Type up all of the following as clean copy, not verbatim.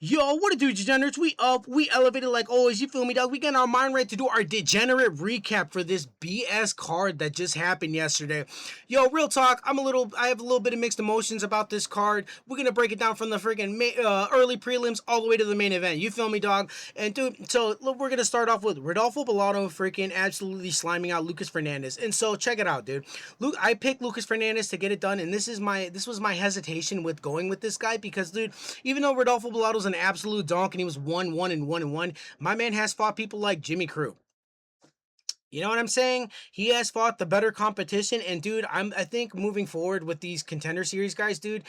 Yo, what it do, degenerates? We up, we elevated like always, you feel me, dog? We getting our mind right to do our degenerate recap for this BS card that just happened yesterday. Yo, real talk, I have a little bit of mixed emotions about this card. We're gonna break it down from the freaking early prelims all the way to the main event, you feel me, dog? And dude, so look, we're gonna start off with Rodolfo Bellato freaking absolutely sliming out Lucas Fernandez. And so check it out, dude. I picked Lucas Fernandez to get it done, and this was my hesitation with going with this guy because, dude, even though Rodolfo Bellato's an absolute donk and he was 1-1 and 1-1, my man has fought people like Jimmy Crew. You know what I'm saying? He has fought the better competition, and dude, I think moving forward with these contender series guys, dude,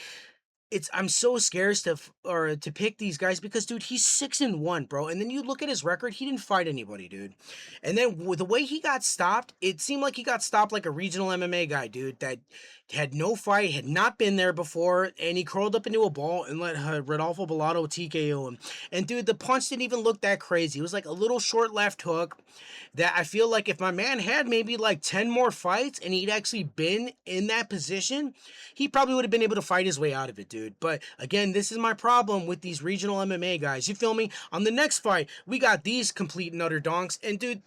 I'm so scared to pick these guys because, dude, he's 6-1, bro. And then you look at his record; he didn't fight anybody, dude. And then with the way he got stopped, it seemed like he got stopped like a regional MMA guy, dude, that had no fight, had not been there before, and he curled up into a ball and let Rodolfo Bellato TKO him. And dude, the punch didn't even look that crazy. It was like a little short left hook that I feel like if my man had maybe like 10 more fights and he'd actually been in that position, he probably would have been able to fight his way out of it, dude. But again, this is my problem with these regional MMA guys. You feel me? On the next fight, we got these complete and utter donks. And dude,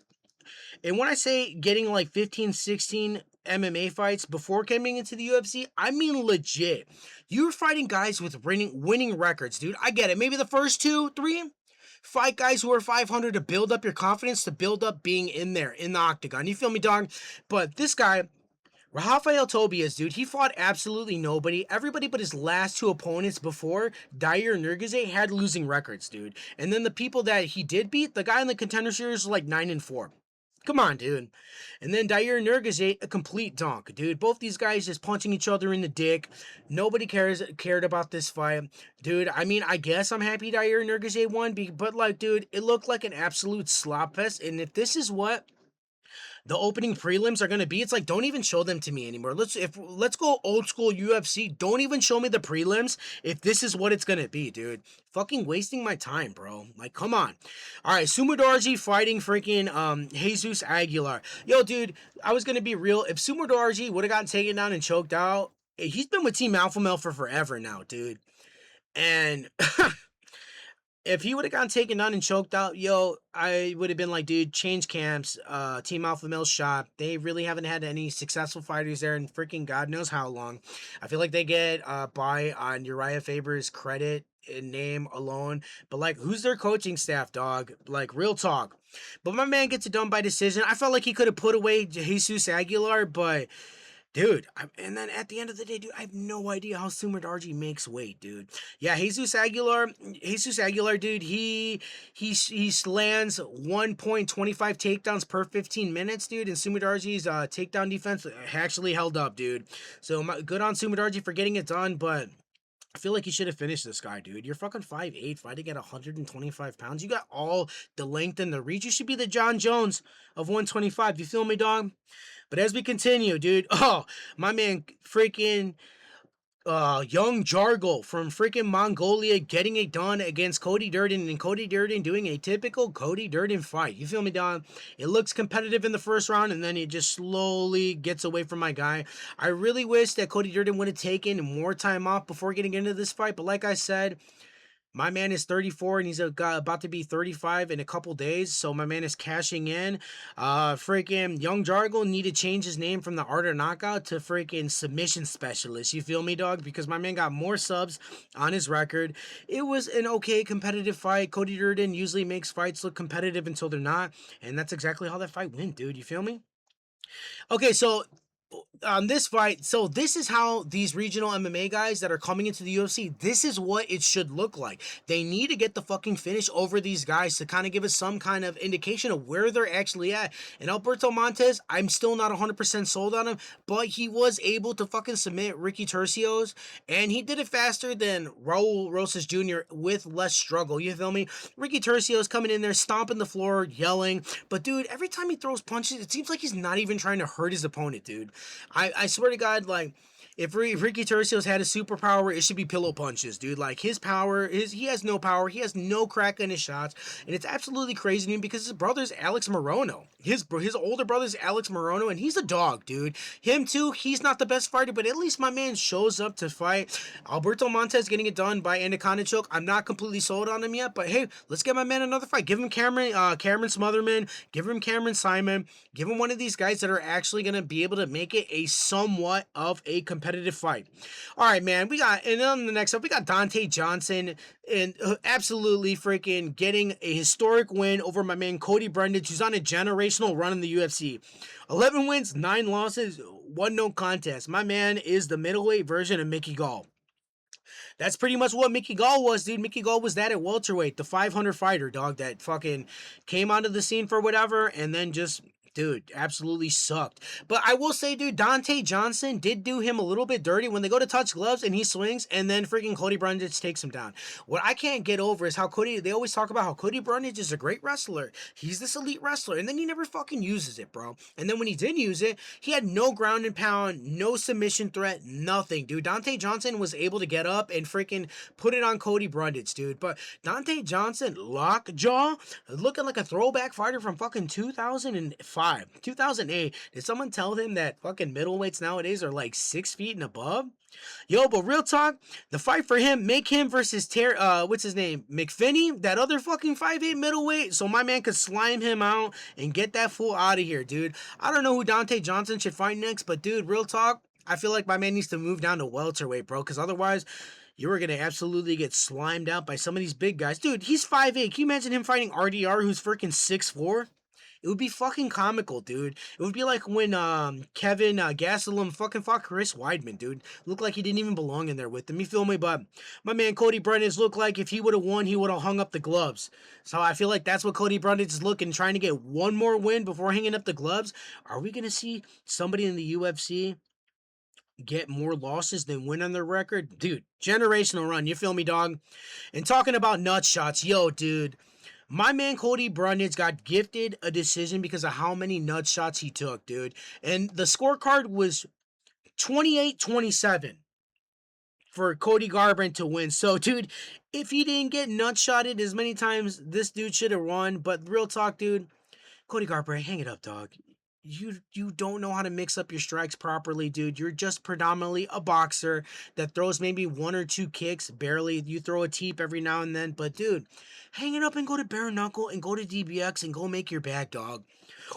and when I say getting like 15, 16 MMA fights before coming into the UFC, I mean legit. You're fighting guys with winning records, dude. I get it. Maybe the first 2, 3, fight guys who are 500 to build up your confidence, to build up being in there, in the octagon. You feel me, dog? But this guy, Rafael Tobias, dude, he fought absolutely nobody. Everybody but his last 2 opponents before, Dair Nurgaze, had losing records, dude. And then the people that he did beat, the guy in the contender series was like 9-4. Come on, dude. And then Dair Nurgaze, a complete donk, dude. Both these guys just punching each other in the dick. Nobody cared about this fight. Dude, I mean, I guess I'm happy Dair Nurgaze won, but like, dude, it looked like an absolute slop fest. And if this is what the opening prelims are gonna be, it's like, don't even show them to me anymore. Let's go old school UFC. Don't even show me the prelims if this is what it's gonna be, dude. Fucking wasting my time, bro. Like, come on. All right, Sumodarji fighting freaking Jesus Aguilar. Yo, dude, I was gonna be real. If Sumodarji would have gotten taken down and choked out, he's been with Team Alpha Male for forever now, dude. And if he would have gotten taken down and choked out, yo, I would have been like, dude, change camps. Team Alpha Male shot. They really haven't had any successful fighters there in freaking God knows how long. I feel like they get by on Uriah Faber's credit and name alone. But like, who's their coaching staff, dog? Like, real talk. But my man gets it done by decision. I felt like he could have put away Jesus Aguilar, but dude, and then at the end of the day, dude, I have no idea how Sumer makes weight, dude. Yeah, Jesus Aguilar, dude, he lands 1.25 takedowns per 15 minutes, dude, and Sumerdarji's takedown defense actually held up, dude. So good on Sumerdarji for getting it done, but I feel like you should have finished this guy, dude. You're fucking 5'8", fighting at 125 pounds. You got all the length and the reach. You should be the John Jones of 125. You feel me, dog? But as we continue, dude, oh, my man freaking young Jargle from freaking Mongolia getting it done against Cody Durden, and Cody Durden doing a typical Cody Durden fight. You feel me, Don? It looks competitive in the first round, and then it just slowly gets away from my guy. I really wish that Cody Durden would have taken more time off before getting into this fight, but like I said, my man is 34 and he's about to be 35 in a couple days. So my man is cashing in. Freaking Young Jargle need to change his name from the Art of Knockout to freaking Submission Specialist. You feel me, dog? Because my man got more subs on his record. It was an okay competitive fight. Cody Durden usually makes fights look competitive until they're not. And that's exactly how that fight went, dude. You feel me? Okay, so on this fight, so this is how these regional MMA guys that are coming into the UFC, this is what it should look like. They need to get the fucking finish over these guys to kind of give us some kind of indication of where they're actually at. And Alberto Montes, I'm still not 100% sold on him, but he was able to fucking submit Ricky Tercios, and he did it faster than Raul Rosas Jr. with less struggle. You feel me? Ricky Tercios coming in there, stomping the floor, yelling. But dude, every time he throws punches, it seems like he's not even trying to hurt his opponent, dude. I swear to God, like, if Ricky Turcios had a superpower, it should be pillow punches, dude. Like his power is he has no power, he has no crack in his shots, and it's absolutely crazy to me because his brother's Alex Morono. His older brother's Alex Morono, and he's a dog, dude. Him too. He's not the best fighter, but at least my man shows up to fight. Alberto Montez getting it done by Anaconda choke. I'm not completely sold on him yet, but hey, let's get my man another fight. Give him Cameron Smotherman. Give him Cameron Simon. Give him one of these guys that are actually gonna be able to make it a somewhat of a competitive fight. All right, man. And on the next up, we got Dante Johnson, and absolutely freaking getting a historic win over my man Cody Brundage, who's on a generational run in the UFC. 11 wins, 9 losses, 1 no contest. My man is the middleweight version of Mickey Gall. That's pretty much what Mickey Gall was, dude. Mickey Gall was that at welterweight, the 500 fighter, dog, that fucking came onto the scene for whatever, and then just, dude, absolutely sucked. But I will say, dude, Dante Johnson did do him a little bit dirty when they go to touch gloves and he swings, and then freaking Cody Brundage takes him down. What I can't get over is how they always talk about how Cody Brundage is a great wrestler. He's this elite wrestler, and then he never fucking uses it, bro. And then when he did use it, he had no ground and pound, no submission threat, nothing, dude. Dante Johnson was able to get up and freaking put it on Cody Brundage, dude. But Dante Johnson, lockjaw, looking like a throwback fighter from fucking 2005. 2008. Did someone tell him that fucking middleweights nowadays are like 6 feet and above? Yo, but real talk, the fight for him, make him versus what's his name? McFinney, that other fucking 5'8 middleweight, so my man could slime him out and get that fool out of here, dude. I don't know who Dante Johnson should fight next, but dude, real talk, I feel like my man needs to move down to welterweight, bro, because otherwise you were going to absolutely get slimed out by some of these big guys. Dude, he's 5'8. Can you imagine him fighting RDR, who's freaking 6'4"? It would be fucking comical, dude. It would be like when Kevin Gastelum fucking fought Chris Weidman, dude. Looked like he didn't even belong in there with him. You feel me? But my man Cody Brundage looked like if he would have won, he would have hung up the gloves. So I feel like that's what Cody Brundage is looking, trying to get one more win before hanging up the gloves. Are we going to see somebody in the UFC get more losses than win on their record? Dude, generational run. You feel me, dog? And talking about nut shots, yo, dude. My man Cody Brundage got gifted a decision because of how many nut shots he took, dude. And the scorecard was 28-27 for Cody Garbrandt to win. So, dude, if he didn't get nut shotted as many times, this dude should have won. But real talk, dude, Cody Garbrandt, hang it up, dog. You don't know how to mix up your strikes properly, dude. You're just predominantly a boxer that throws maybe 1 or 2 kicks, barely. You throw a teep every now and then, but dude, hang it up and go to bare knuckle and go to DBX and go make your bag, dog.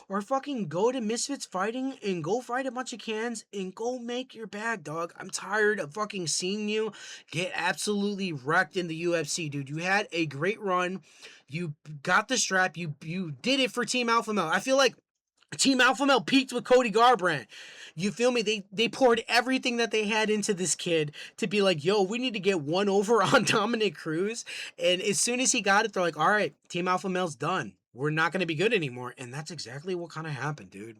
Or fucking go to Misfits Fighting and go fight a bunch of cans and go make your bag, dog. I'm tired of fucking seeing you get absolutely wrecked in the UFC, dude. You had a great run. You got the strap. You did it for Team Alpha Male. I feel like Team Alpha Male peaked with Cody Garbrandt. You feel me? They poured everything that they had into this kid to be like, yo, we need to get one over on Dominic Cruz. And as soon as he got it, they're like, all right, Team Alpha Male's done. We're not going to be good anymore. And that's exactly what kind of happened, dude.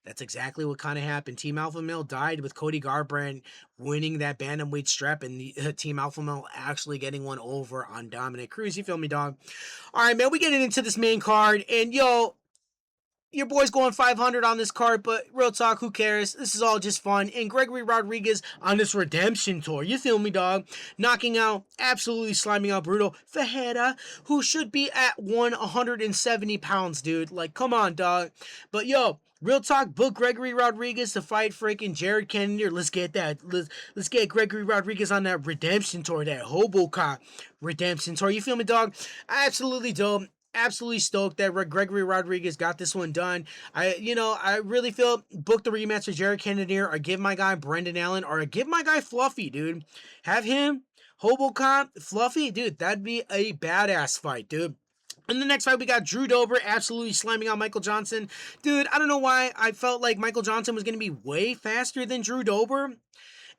That's exactly what kind of happened. Team Alpha Male died with Cody Garbrandt winning that bantamweight strap and the Team Alpha Male actually getting one over on Dominic Cruz. You feel me, dog? All right, man, we getting into this main card. And, yo, your boy's going 500 on this card, but real talk, who cares? This is all just fun. And Gregory Rodriguez on this redemption tour. You feel me, dog? Knocking out, absolutely sliming out Bruno Ferreira, who should be at 170 pounds, dude. Like, come on, dog. But, yo, real talk, book Gregory Rodriguez to fight freaking Jared Cannonier. Let's get that. Let's get Gregory Rodriguez on that redemption tour, that Hobocop redemption tour. You feel me, dog? Absolutely dope. Absolutely stoked that Gregory Rodriguez got this one done. I really feel book the rematch with Jared Cannonier, or give my guy Brendan Allen, or give my guy Fluffy, dude. Have him, Hobocop, Fluffy, dude. That'd be a badass fight, dude. In the next fight, we got Drew Dober absolutely slamming out Michael Johnson. Dude, I don't know why I felt like Michael Johnson was going to be way faster than Drew Dober.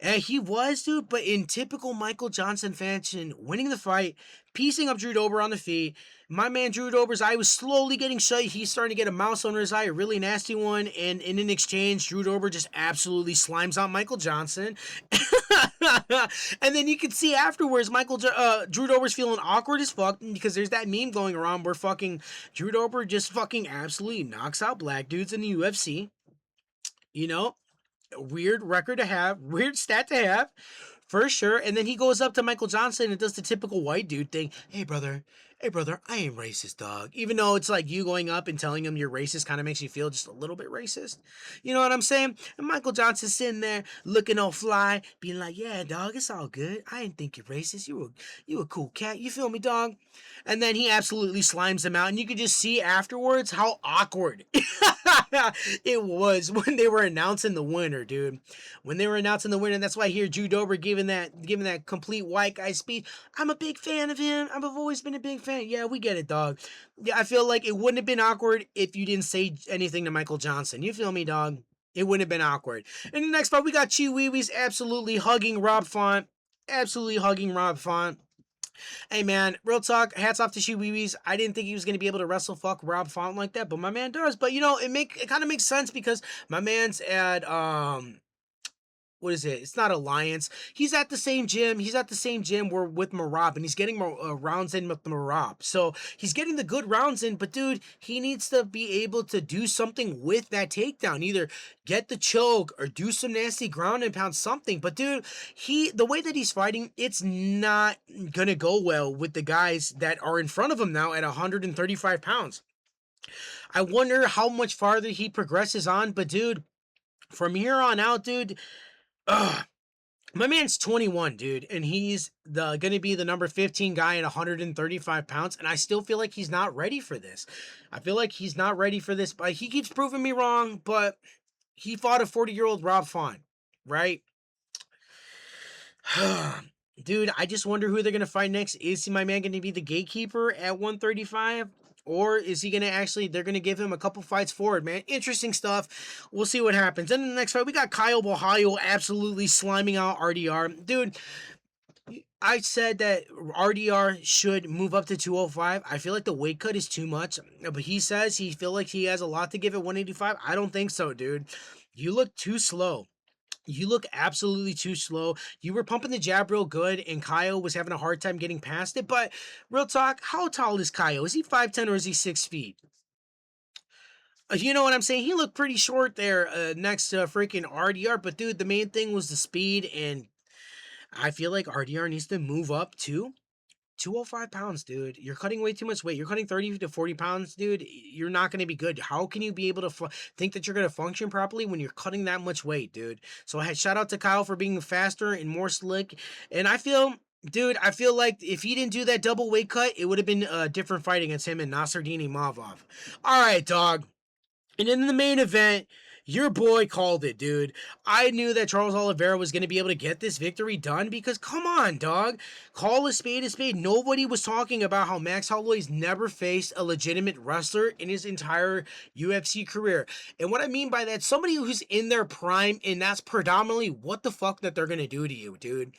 He was, dude, but in typical Michael Johnson fashion, winning the fight, piecing up Drew Dober on the feet. My man Drew Dober's eye was slowly getting shut. He's starting to get a mouse under his eye, a really nasty one. And in an exchange, Drew Dober just absolutely slimes out Michael Johnson. And then you can see afterwards, Drew Dober's feeling awkward as fuck because there's that meme going around where fucking Drew Dober just fucking absolutely knocks out black dudes in the UFC. You know? Weird record to have, weird stat to have, for sure. And then he goes up to Michael Johnson and does the typical white dude thing. Hey brother, I ain't racist, dog. Even though it's like you going up and telling him you're racist kind of makes you feel just a little bit racist. You know what I'm saying? And Michael Johnson's sitting there looking all fly, being like, yeah, dog, it's all good. I didn't think you're racist. You a cool cat. You feel me, dog? And then he absolutely slimes him out. And you could just see afterwards how awkward it was when they were announcing the winner, dude. When they were announcing the winner, that's why I hear Drew Dober giving that complete white guy speech. I'm a big fan of him. I've always been a big fan. Yeah, we get it, dog. Yeah, I feel like it wouldn't have been awkward if you didn't say anything to Michael Johnson. You feel me, dog? It wouldn't have been awkward. In the next part, we got Chiweewees absolutely hugging Rob Font. Absolutely hugging Rob Font. Hey man, real talk, hats off to Chiweewees. I didn't think he was gonna be able to wrestle fuck Rob Font like that, but my man does. But you know, it kind of makes sense because my man's at what is it? It's not Alliance. He's at the same gym. He's at the same gym where with Marab, and he's getting more rounds in with Marab. So he's getting the good rounds in, but dude, he needs to be able to do something with that takedown. Either get the choke or do some nasty ground and pound something. But dude, the way that he's fighting, it's not gonna go well with the guys that are in front of him now at 135 pounds. I wonder how much farther he progresses on, but dude, from here on out, dude. Ugh, my man's 21, dude, and he's gonna be the number 15 guy at 135 pounds, and I still feel like he's not ready for this. I feel like he's not ready for this, but he keeps proving me wrong. But he fought a 40-year-old Rob Font, right? Dude, I just wonder who they're gonna fight next. Is my man gonna be the gatekeeper at 135? Or is he going to actually, they're going to give him a couple fights forward, man. Interesting stuff. We'll see what happens. And in the next fight, we got Kyle Ohio absolutely sliming out RDR. Dude, I said that RDR should move up to 205. I feel like the weight cut is too much. But he says he feel like he has a lot to give at 185. I don't think so, dude. You look too slow. You look absolutely too slow. You were pumping the jab real good, and Kyle was having a hard time getting past it. But real talk, how tall is Kyle? Is he 5'10" or is he 6 feet? You know what I'm saying? He looked pretty short there next to freaking RDR. But dude, the main thing was the speed, and I feel like RDR needs to move up too. 205 pounds, dude. You're cutting way too much weight. You're cutting 30 to 40 pounds, dude. You're not going to be good. How can you be able to think that you're going to function properly when you're cutting that much weight, dude? So shout out to Kyle for being faster and more slick. And I feel, dude, I feel like if he didn't do that double weight cut, it would have been a different fight against him and Nasruddin Imavov. All right, dog. And in the main event, your boy called it, dude. I knew that Charles Oliveira was going to be able to get this victory done because, come on, dog. Call a spade a spade. Nobody was talking about how Max Holloway's never faced a legitimate wrestler in his entire UFC career. And what I mean by that, somebody who's in their prime, and that's predominantly what the fuck that they're going to do to you, dude.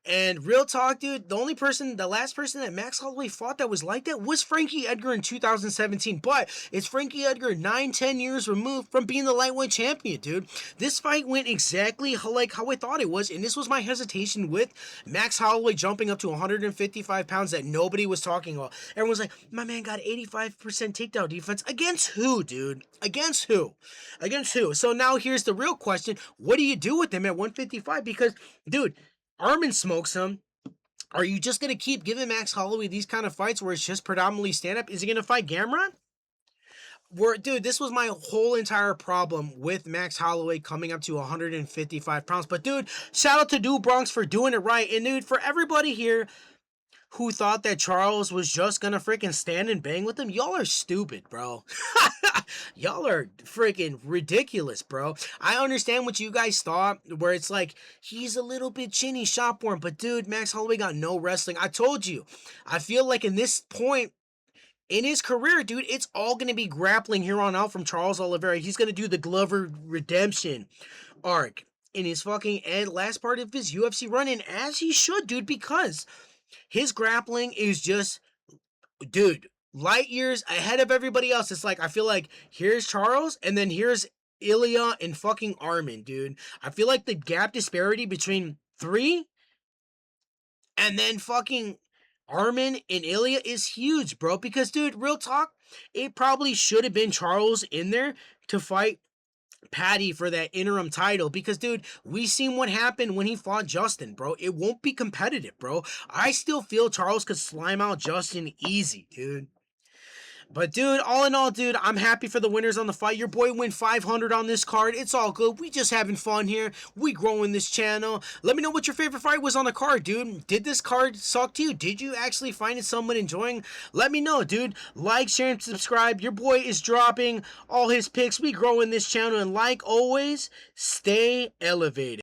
And real talk, dude, the last person that Max Holloway fought that was like that was Frankie Edgar in 2017. But it's Frankie Edgar 9-10 years removed from being the lightweight champion, dude. This fight went exactly like how I thought it was. And this was my hesitation with Max Holloway jumping up to 155 pounds that nobody was talking about. Everyone's like, my man got 85% takedown defense. Against who, dude? Against who? Against who? So now here's the real question. What do you do with him at 155? Because, dude, Armin smokes him. Are you just going to keep giving Max Holloway these kind of fights where it's just predominantly stand-up? Is he going to fight Gamrot? Dude, this was my whole entire problem with Max Holloway coming up to 155 pounds. But, dude, shout out to Dude Bronx for doing it right. And, dude, for everybody here who thought that Charles was just gonna freaking stand and bang with him, y'all are stupid, bro. Y'all are freaking ridiculous, bro. I understand what you guys thought, where it's like, he's a little bit chinny, shopworn, but dude, Max Holloway got no wrestling. I told you. I feel like in this point in his career, dude, it's all gonna be grappling here on out from Charles Oliveira. He's gonna do the Glover redemption arc in his fucking last part of his UFC run, and as he should, dude, because his grappling is just, dude, light years ahead of everybody else. It's like, I feel like here's Charles, and then here's Ilya and fucking Armin, dude. I feel like the gap disparity between 3 and then fucking Armin and Ilya is huge, bro. Because, dude, real talk, it probably should have been Charles in there to fight Patty for that interim title because, dude, we seen what happened when he fought Justin, bro. It won't be competitive, bro. I still feel Charles could slime out Justin easy, dude. But, dude, all in all, dude, I'm happy for the winners on the fight. Your boy went 500 on this card. It's all good. We just having fun here. We growing this channel. Let me know what your favorite fight was on the card, dude. Did this card suck to you? Did you actually find it somewhat enjoying? Let me know, dude. Like, share, and subscribe. Your boy is dropping all his picks. We growing this channel. And like always, stay elevated.